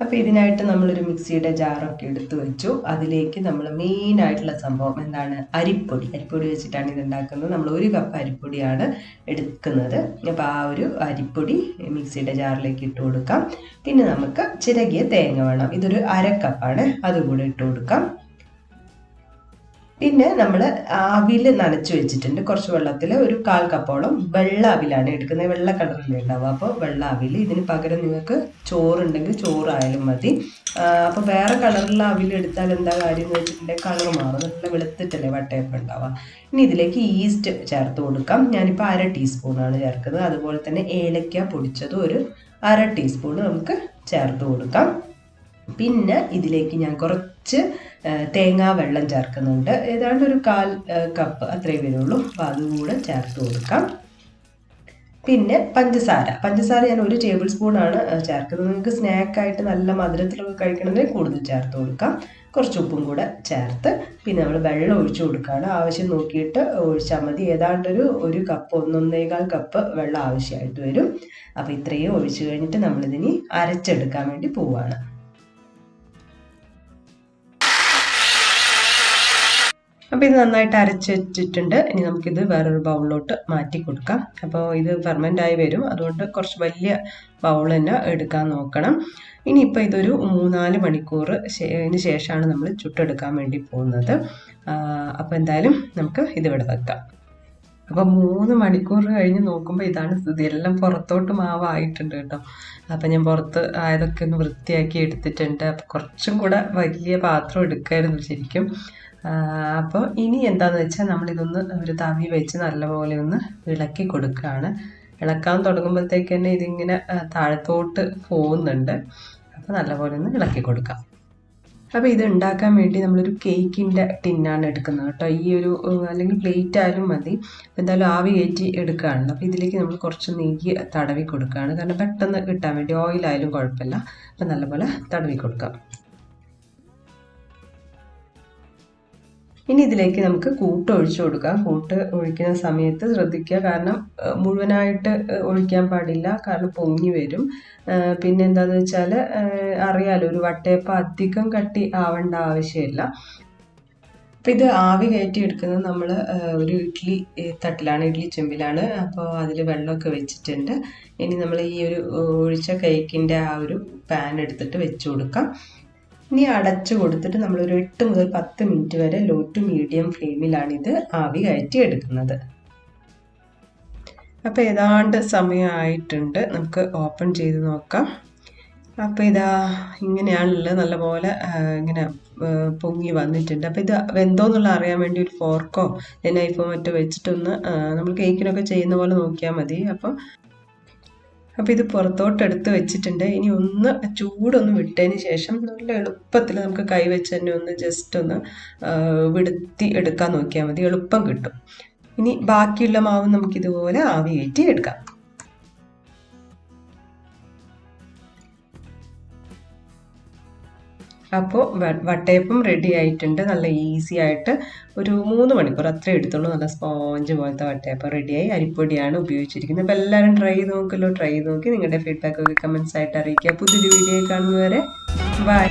അപ്പോൾ ഇതിനായിട്ട് നമ്മളൊരു മിക്സിയുടെ ജാറൊക്കെ എടുത്തു വെച്ചു. അതിലേക്ക് നമ്മൾ മെയിനായിട്ടുള്ള സംഭവം എന്താണ്, അരിപ്പൊടി വെച്ചിട്ടാണ് ഇത് ഉണ്ടാക്കുന്നത്. നമ്മൾ 1 കപ്പ് അരിപ്പൊടിയാണ് എടുക്കുന്നത്. അപ്പോൾ ആ ഒരു അരിപ്പൊടി മിക്സിയുടെ ജാറിലേക്ക് ഇട്ട് കൊടുക്കാം. പിന്നെ നമുക്ക് ചിരകിയ തേങ്ങ വേണം, ഇതൊരു 1/2 കപ്പാണ്, അതുകൂടെ ഇട്ട് കൊടുക്കാം. പിന്നെ നമ്മൾ അവിൽ നനച്ച് വെച്ചിട്ടുണ്ട് കുറച്ച് വെള്ളത്തിൽ, ഒരു 1/4 കപ്പോളം വെള്ള അവിലാണ് എടുക്കുന്നത്, വെള്ള കളറിൽ ഉണ്ടാവുക. അപ്പോൾ വെള്ള അവിൽ, ഇതിന് പകരം നിങ്ങൾക്ക് ചോറുണ്ടെങ്കിൽ ചോറായാലും മതി. അപ്പോൾ വേറെ കളറിലുള്ള അവിൽ എടുത്താൽ എന്താ കാര്യം എന്ന് വെച്ചിട്ടുണ്ടെങ്കിൽ കളർ മാറും, നല്ല വെളുത്തിട്ടല്ലേ വട്ടയപ്പം ഉണ്ടാവുക. ഇനി ഇതിലേക്ക് ഈസ്റ്റ് ചേർത്ത് കൊടുക്കാം. ഞാനിപ്പോൾ 1/2 ടീസ്പൂണാണ് ചേർക്കുന്നത്. അതുപോലെ തന്നെ ഏലക്ക പൊടിച്ചത് ഒരു 1/2 ടീസ്പൂൺ നമുക്ക് ചേർത്ത് കൊടുക്കാം. പിന്നെ ഇതിലേക്ക് ഞാൻ കുറച്ച് തേങ്ങാ വെള്ളം ചേർക്കുന്നുണ്ട്, ഏതാണ്ട് ഒരു 1/4 കപ്പ് അത്രേ വരുള്ളൂ. അപ്പോൾ അതുകൂടെ ചേർത്ത് കൊടുക്കാം. പിന്നെ പഞ്ചസാര ഞാൻ 1 ടേബിൾ സ്പൂണാണ് ചേർക്കുന്നത്. നിങ്ങൾക്ക് സ്നാക്കായിട്ട് നല്ല മധുരത്തിലൊക്കെ കഴിക്കണമെങ്കിൽ കൂടുതൽ ചേർത്ത് കൊടുക്കാം. കുറച്ച് ഉപ്പും കൂടെ ചേർത്ത് പിന്നെ നമ്മൾ വെള്ളം ഒഴിച്ചു കൊടുക്കുകയാണ്. ആവശ്യം നോക്കിയിട്ട് ഒഴിച്ചാൽ മതി. ഏതാണ്ടൊരു 1 കപ്പ് 1.25 കപ്പ് വെള്ളം ആവശ്യമായിട്ട് വരും. അപ്പോൾ ഇത്രയും ഒഴിച്ചു കഴിഞ്ഞിട്ട് നമ്മളിതിനി അരച്ചെടുക്കാൻ വേണ്ടി പോവുകയാണ്. അപ്പോൾ ഇത് നന്നായിട്ട് അരച്ച് വെച്ചിട്ടുണ്ട്. ഇനി നമുക്കിത് വേറൊരു ബൗളിലോട്ട് മാറ്റി കൊടുക്കാം. അപ്പോൾ ഇത് ഫെർമെൻ്റായി വരും, അതുകൊണ്ട് കുറച്ച് വലിയ ബൗൾ തന്നെ എടുക്കാൻ നോക്കണം. ഇനിയിപ്പോൾ ഇതൊരു 3-4 മണിക്കൂറിന് ശേഷമാണ് നമ്മൾ ചുട്ടെടുക്കാൻ വേണ്ടി പോകുന്നത്. അപ്പോൾ എന്തായാലും നമുക്ക് ഇതിവിടെ വെക്കാം. അപ്പോൾ 3 മണിക്കൂർ കഴിഞ്ഞ് നോക്കുമ്പോൾ ഇതാണ് സ്ഥിതി, എല്ലാം പുറത്തോട്ട് മാവായിട്ടുണ്ട് കേട്ടോ. അപ്പം ഞാൻ പുറത്ത് ആയതൊക്കെ ഒന്ന് വൃത്തിയാക്കി എടുത്തിട്ടുണ്ട്. അപ്പോൾ കുറച്ചും കൂടെ വലിയ പാത്രം എടുക്കായിരുന്നു ശരിക്കും. അപ്പോൾ ഇനി എന്താണെന്ന് വെച്ചാൽ നമ്മളിതൊന്ന് ഒരു തവി വെച്ച് നല്ലപോലെ ഒന്ന് ഇളക്കി കൊടുക്കുകയാണ്. ഇളക്കാൻ തുടങ്ങുമ്പോഴത്തേക്ക് തന്നെ ഇതിങ്ങനെ താഴത്തോട്ട് പോകുന്നുണ്ട്. അപ്പോൾ നല്ലപോലെ ഒന്ന് ഇളക്കി കൊടുക്കാം. അപ്പോൾ ഇത് ഉണ്ടാക്കാൻ വേണ്ടി നമ്മളൊരു കേക്കിൻ്റെ ടിന്നാണ് എടുക്കുന്നത് കേട്ടോ. ഈ ഒരു അല്ലെങ്കിൽ പ്ലേറ്റ് ആയാലും മതി. എന്തായാലും ആവി കയറ്റി എടുക്കുകയാണല്ലോ. അപ്പോൾ ഇതിലേക്ക് നമ്മൾ കുറച്ച് നെയ്യ് തടവി കൊടുക്കുകയാണ്, കാരണം പെട്ടെന്ന് കിട്ടാൻ വേണ്ടി. ഓയിലായാലും കുഴപ്പമില്ല. അപ്പോൾ നല്ലപോലെ തടവി കൊടുക്കാം. ഇനി ഇതിലേക്ക് നമുക്ക് കൂട്ട് ഒഴിച്ചു കൊടുക്കാം. കൂട്ട് ഒഴിക്കുന്ന സമയത്ത് ശ്രദ്ധിക്കുക, കാരണം മുഴുവനായിട്ട് ഒഴിക്കാൻ പാടില്ല, കാരണം പൊങ്ങി വരും. പിന്നെ എന്താണെന്ന് വെച്ചാൽ അറിയാലോ, ഒരു വട്ടയപ്പം അധികം കട്ടി ആവേണ്ട ആവശ്യമില്ല. അപ്പോൾ ഇത് ആവി കയറ്റി എടുക്കുന്നത് നമ്മൾ ഒരു ഇഡ്ഡലി തട്ടിലാണ്, ഇഡ്ഡലി ചെമ്പിലാണ്. അപ്പോൾ അതിൽ വെള്ളമൊക്കെ വെച്ചിട്ടുണ്ട്. ഇനി നമ്മൾ ഈ ഒരു ഒഴിച്ച കേക്കിൻ്റെ ആ ഒരു പാൻ എടുത്തിട്ട് വെച്ച് കൊടുക്കാം. ഇനി അടച്ചു കൊടുത്തിട്ട് നമ്മളൊരു 8 മുതൽ 10 മിനിറ്റ് വരെ ലോ ടു മീഡിയം ഫ്ലെയിമിലാണിത് ആവി കയറ്റി എടുക്കുന്നത്. അപ്പോൾ ഏതാണ്ട് സമയമായിട്ടുണ്ട്, നമുക്ക് ഓപ്പൺ ചെയ്ത് നോക്കാം. അപ്പോൾ ഇതാ ഇങ്ങനെയാണുള്ളത്, നല്ലപോലെ ഇങ്ങനെ പൊങ്ങി വന്നിട്ടുണ്ട്. അപ്പോൾ ഇത് വെന്തോന്നുള്ള അറിയാൻ വേണ്ടി ഒരു ഫോർക്കോ നൈഫോ മറ്റോ വെച്ചിട്ടൊന്ന് നമ്മൾ കേക്കിനൊക്കെ ചെയ്യുന്ന പോലെ നോക്കിയാൽ മതി. അപ്പോൾ ഇത് പുറത്തോട്ട് എടുത്ത് വെച്ചിട്ടുണ്ട്. ഇനി ഒന്ന് ചൂടൊന്ന് വിട്ടതിന് ശേഷം നല്ല എളുപ്പത്തിൽ നമുക്ക് കൈ വെച്ച് തന്നെ ഒന്ന് ജസ്റ്റ് ഒന്ന് വിടുത്തി എടുക്കാൻ നോക്കിയാൽ മതി, എളുപ്പം കിട്ടും. ഇനി ബാക്കിയുള്ള മാവ് നമുക്കിതുപോലെ ആവി കയറ്റി എടുക്കാം. അപ്പോൾ വട്ടയപ്പം റെഡി ആയിട്ടുണ്ട്. നല്ല ഈസി ആയിട്ട് ഒരു 3 മണിക്കൂർ അത്രേ എടുത്തുള്ളൂ. നല്ല സ്പോഞ്ച് പോലത്തെ വട്ടയപ്പം റെഡിയായി. അരിപ്പൊടിയാണ് ഉപയോഗിച്ചിരിക്കുന്നത്. അപ്പോൾ എല്ലാവരും ട്രൈ ചെയ്ത് നോക്കി നിങ്ങളുടെ ഫീഡ്ബാക്ക് ഒക്കെ കമൻസ് ആയിട്ട് അറിയിക്കുക. പുതിയൊരു വീഡിയോ കാണുന്നവരെ ബൈ.